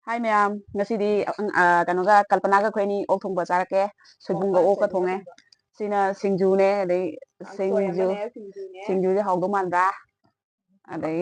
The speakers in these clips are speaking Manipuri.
Hai ma'am, ꯉꯁꯤꯗꯤ ꯀꯩꯅꯣꯒ ꯀꯜꯄꯅꯥꯒ ꯑꯩꯈꯣꯏ ꯑꯅꯤ ꯑꯣꯛ ꯊꯣꯡꯕ ꯆꯥꯔꯛꯀꯦ ꯁꯣꯏꯕꯨꯝꯒ ꯑꯣꯛꯀ ꯊꯣꯡꯉꯦ ꯁꯤꯅ ꯁꯤꯡꯖꯨꯅꯦ ꯑꯗꯩ ꯁꯤꯡꯖꯨꯁꯦ ꯍꯥꯎꯗꯧ ꯃꯥꯟꯕ꯭ꯔꯥ ꯑꯗꯩ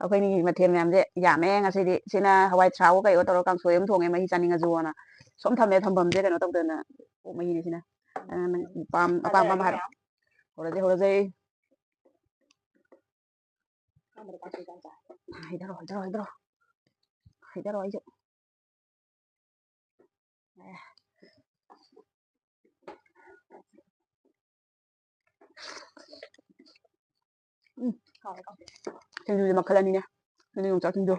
ꯑꯩꯈꯣꯏꯅꯤ ꯃꯊꯦꯜ ꯃꯌꯥꯝꯁꯦ ꯌꯥꯝꯃꯦ ꯉꯁꯤꯗꯤ ꯁꯤꯅ ꯍꯋꯥꯏ ꯊ꯭ꯔꯥꯛꯒ ꯀꯩꯒ ꯇꯧꯔꯒ ꯀꯥꯡꯁꯣꯏ ꯑꯃ ꯊꯣꯡꯉꯦ ꯃꯍꯤ ꯆꯥꯅꯤꯡꯉꯁꯨꯅ ꯁꯨꯝ ꯊꯝꯃꯦ ꯊꯝꯐꯝꯁꯦ ꯀꯩꯅꯣ ꯇꯧꯗꯅ ꯑꯣꯛ ꯃꯍꯤꯅꯤ ꯁꯤꯅ ꯑꯄꯥꯝꯕ ꯍꯥꯏꯔꯣ ꯍꯧꯔꯁꯦ ꯍꯩꯗꯔꯣ ꯑꯩꯁꯨ ꯁꯤꯡꯖꯨꯁꯦ ꯃꯈꯜ ꯑꯅꯤꯅꯦ ꯁꯤꯅ ꯌꯣꯡꯆꯥꯛ ꯁꯤꯡꯖꯨ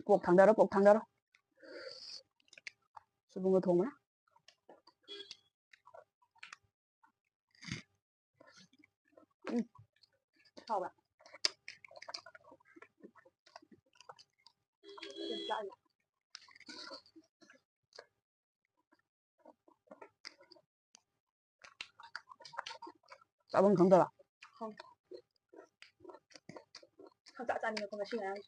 ꯄꯣꯛ ꯊꯥꯡꯗꯔꯣ ꯁꯣꯏꯕꯨꯝꯒ ꯊꯣꯡꯕꯅ ꯍꯥꯎꯕ꯭ꯔꯥ ꯆꯥꯐꯝ ꯈꯪꯗꯕ ꯆꯥꯅꯤꯡꯉꯛꯄ ꯉꯁꯤ ꯉꯔꯥꯡ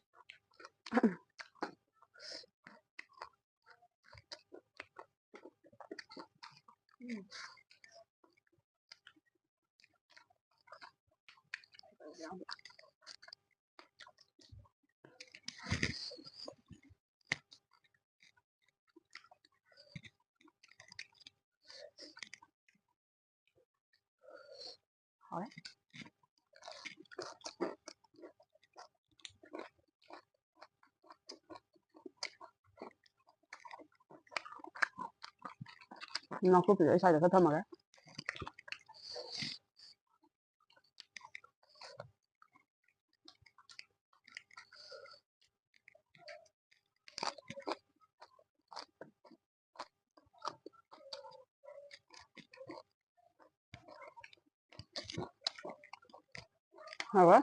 ꯍꯥꯎꯔꯦ ꯅꯥꯀꯨꯞꯄꯤꯗꯣ ꯑꯩ ꯁ꯭ꯋꯥꯏꯗ ꯈꯔ ꯊꯝꯃꯒꯦ ꯍꯥꯎꯔꯦ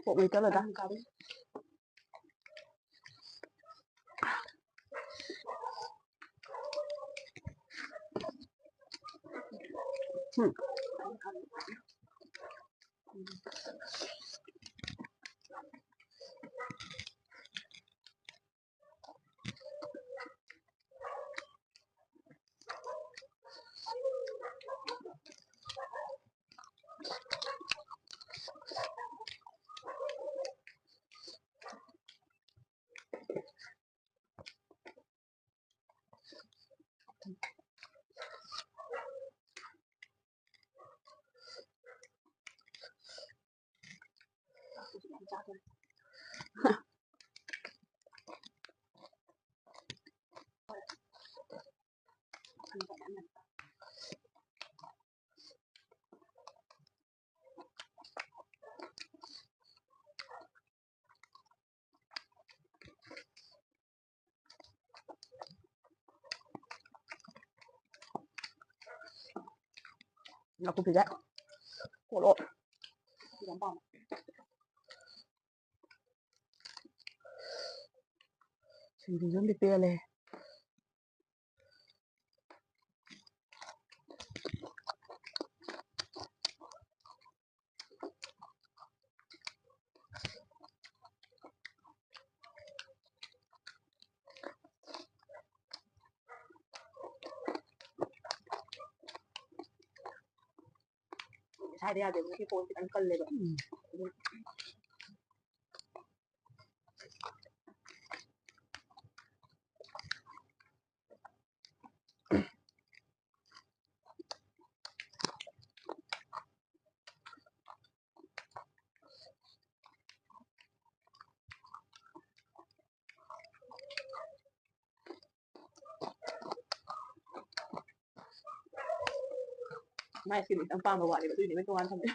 ꯄꯣꯛ ꯃꯩꯇꯜꯂꯗ ꯅꯥꯀꯨꯞꯄꯤꯁꯦ ꯀꯣꯠꯂꯣ ꯌꯥꯝ ꯄꯥꯝꯃꯦ ꯁꯤꯡꯖꯨꯁꯨ ꯑꯃꯗꯤ ꯄꯦꯜꯂꯦ ꯁꯥꯏꯗ ꯌꯥꯗꯦꯕ ꯉꯁꯤ ꯐꯣꯟ ꯈꯤꯇꯪ ꯀꯜꯂꯦꯕ ꯃꯥꯏ ꯁ꯭ꯀꯤꯟ ꯈꯤꯇꯪ ꯄꯥꯝꯕ ꯋꯥꯠꯂꯦꯕ ꯑꯗꯨꯏꯅꯦ ꯃꯣꯏ ꯇꯣꯉꯥꯟ ꯊꯝꯃꯦ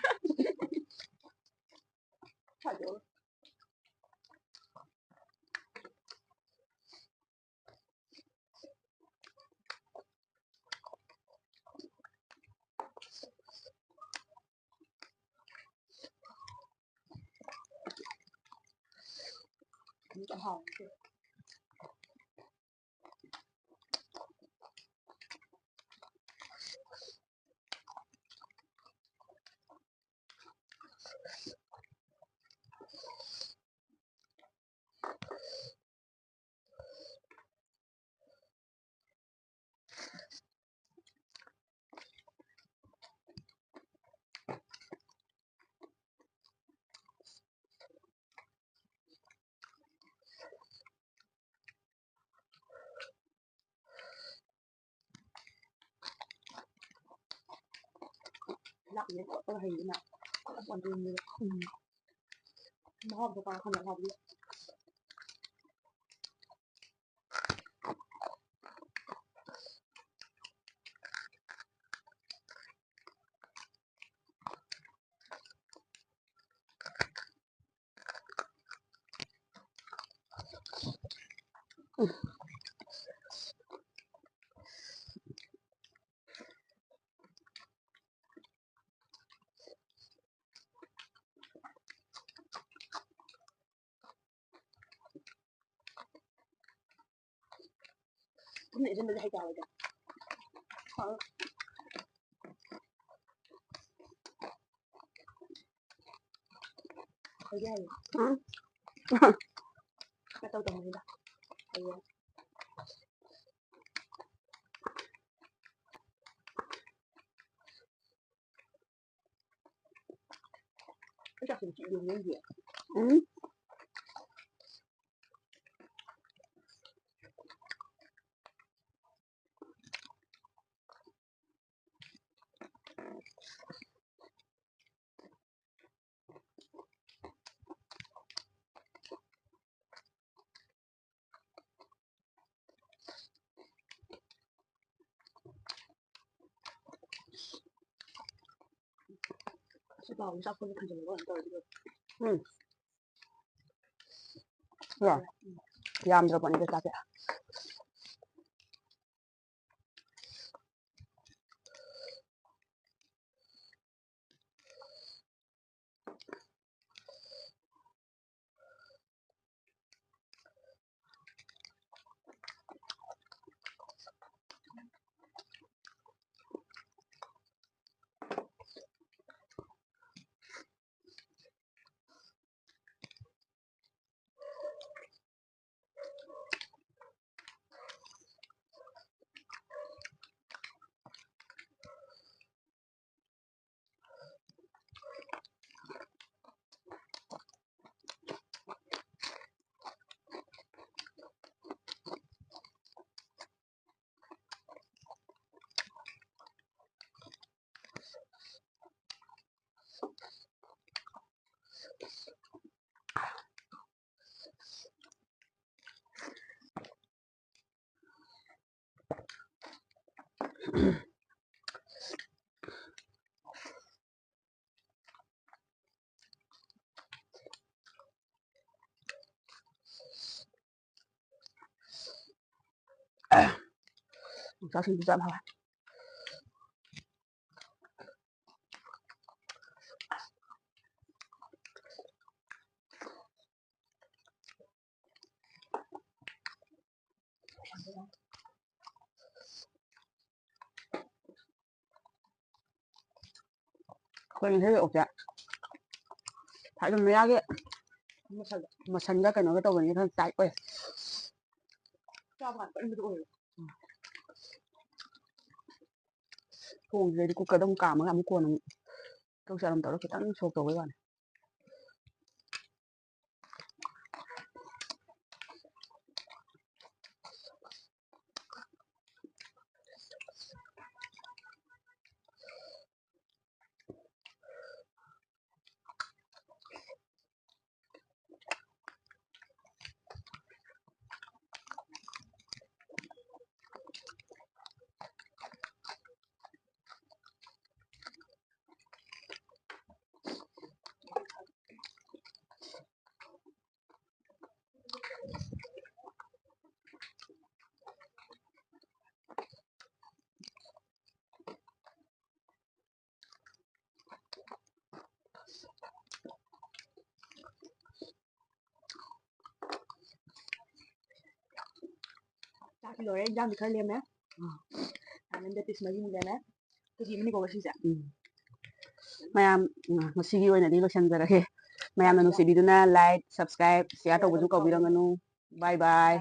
이제 또 하이나 완전 마음도 가 하나 하고 근데 예전에 할 때 알아야 돼. 거기 하요. 응. 갔다 오다 보니다. 아이고. cái gì chị dùng cái gì ạ? Sẽ bảo sao không thấy dùng nó rồi được. Rồi, yam rồi bọn đi ra kìa. Cháu xin dặm hả? Quên thế 옥자. phải dùng mấy cái mà xanh ra cái nó cái tàu này thân chạy quay. Cho bạn vẫn được. Cuồng gì đi cu cờ đông cả mà làm cuồng câu trả làm tàu nó phải tăng số cầu với bạn. Tapi lore jam dikali ya, Mek. Anan da tisma yin da na. Kasi mini ko kasi sa. mayam ꯉꯁꯤꯒꯤ ꯑꯣꯏꯅꯗꯤ ꯂꯣꯏꯁꯤꯟꯖꯔꯒꯦ ꯃꯌꯥꯝꯅ ꯅꯨꯡꯁꯤꯕꯤꯗꯨꯅ ꯂꯥꯏꯛ ꯁꯕꯁꯀ꯭ꯔꯥꯏꯕ ꯁꯤꯌꯥꯔ ꯇꯧꯕꯁꯨ ꯀꯧꯕꯤꯔꯝꯒꯅꯨ ꯕꯥꯏ ꯕꯥꯏ